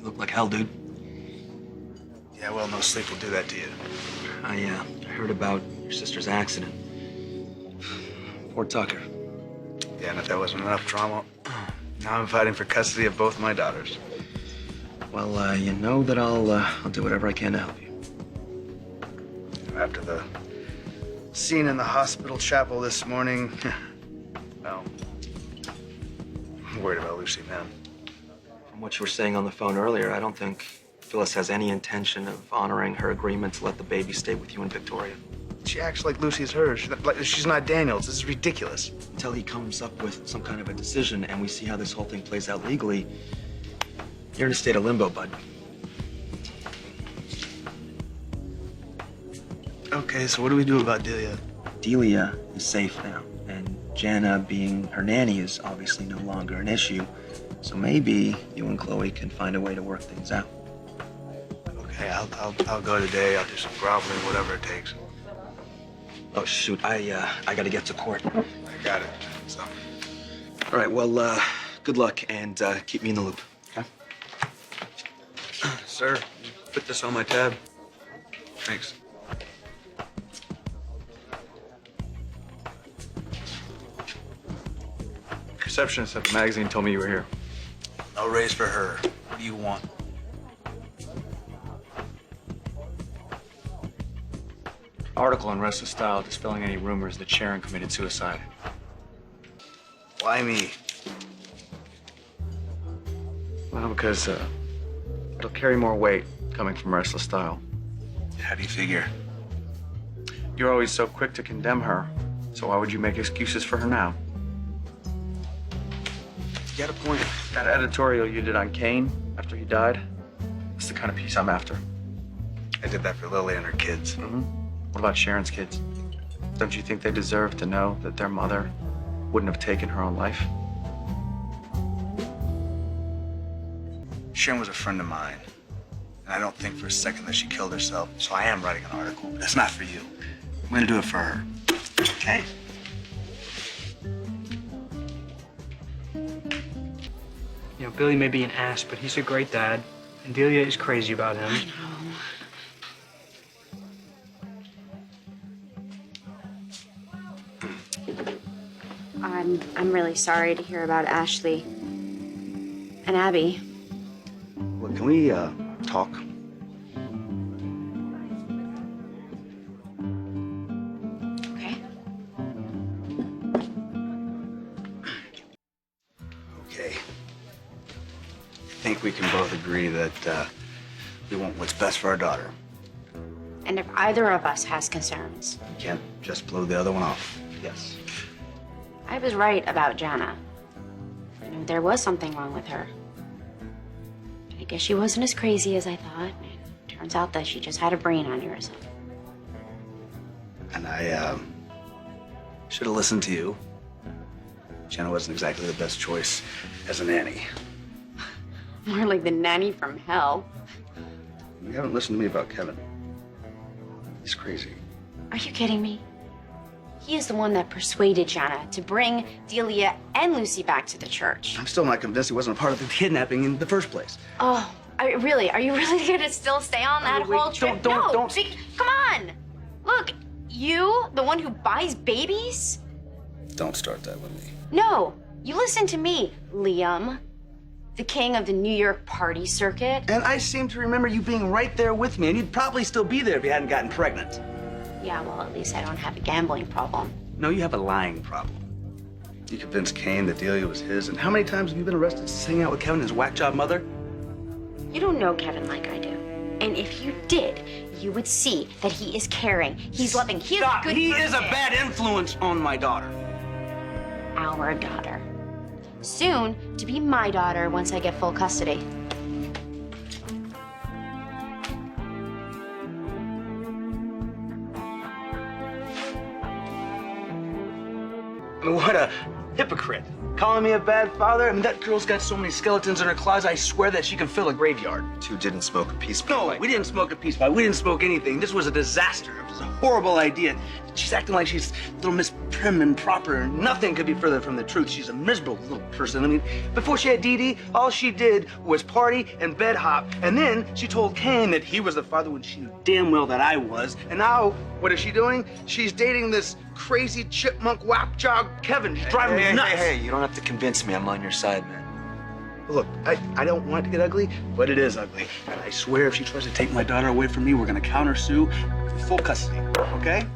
You look like hell, dude. Yeah, well, no sleep will do that to you. I heard about your sister's accident. Poor Tucker. Yeah, and if that wasn't enough trauma, now I'm fighting for custody of both my daughters. Well, you know that I'll do whatever I can to help you. After the scene in the hospital chapel this morning, well, I'm worried about Lucy, man. From what you were saying on the phone earlier, I don't think Phyllis has any intention of honoring her agreement to let the baby stay with you and Victoria. She acts like Lucy's hers. She's not Daniel's. This is ridiculous. Until he comes up with some kind of a decision and we see how this whole thing plays out legally, you're in a state of limbo, bud. Okay, so what do we do about Delia? Delia is safe now, and Jana being her nanny is obviously no longer an issue. So maybe you and Chloe can find a way to work things out. Okay, I'll go today. I'll do some groveling, whatever it takes. Oh, shoot, I gotta get to court. I got it. So. All right, well, good luck, and keep me in the loop, okay? Sir, put this on my tab. Thanks. Receptionist at the magazine told me you were here. No raise for her. What do you want? Article in Restless Style dispelling any rumors that Sharon committed suicide. Why me? Well, because it'll carry more weight coming from Restless Style. How do you figure? You're always so quick to condemn her, so why would you make excuses for her now? You got a point. That editorial you did on Kane after he died, that's the kind of piece I'm after. I did that for Lily and her kids. What about Sharon's kids? Don't you think they deserve to know that their mother wouldn't have taken her own life? Sharon was a friend of mine, and I don't think for a second that she killed herself, so I am writing an article, but that's not for you. I'm gonna do it for her. Okay? You know, Billy may be an ass, but he's a great dad, and Delia is crazy about him. I know. I'm really sorry to hear about Ashley and Abby. Well, can we, talk? Okay. Okay. I think we can both agree that, we want what's best for our daughter. And if either of us has concerns, We can't just blow the other one off. Yes. I was right about Jana. You know, there was something wrong with her. I guess she wasn't as crazy as I thought. Turns out that she just had a brain aneurysm. And I, should have listened to you. Jenna wasn't exactly the best choice as a nanny. More like the nanny from hell. You haven't listened to me about Kevin. He's crazy. Are you kidding me? He is the one that persuaded Jana to bring Delia and Lucy back to the church. I'm still not convinced he wasn't a part of the kidnapping in the first place. Oh, are you really gonna still stay on that wait, whole trip? don't. Come on. Look, you, the one who buys babies? Don't start that with me. No, you listen to me, Liam, the king of the New York party circuit. And I seem to remember you being right there with me, and you'd probably still be there if you hadn't gotten pregnant. Yeah, well, at least I don't have a gambling problem. No, you have a lying problem. You convinced Kane that Delia was his, and how many times have you been arrested hanging out with Kevin and his whack job mother? You don't know Kevin like I do. And if you did, you would see that he is caring, he's loving, he is a Stop! good He person. is a bad influence on my daughter. Our daughter. Soon to be my daughter once I get full custody. I mean, what a hypocrite. Calling me a bad father? I mean, that girl's got so many skeletons in her closet, I swear that she can fill a graveyard. Two didn't smoke a peace pipe. No, we didn't smoke a peace pipe. We didn't smoke anything. This was a disaster. It was a horrible idea. She's acting like she's little Miss prim and proper. Nothing could be further from the truth. She's a miserable little person. I mean, before she had Dee Dee, all she did was party and bed hop. And then she told Kane that he was the father when she knew damn well that I was. And now, what is she doing? She's dating this crazy chipmunk whack job Kevin. She's driving me nuts. Hey, you don't have to convince me. I'm on your side, man. Look, I don't want it to get ugly, but it is ugly. And I swear if she tries to take my daughter away from me, we're gonna countersue for full custody, okay?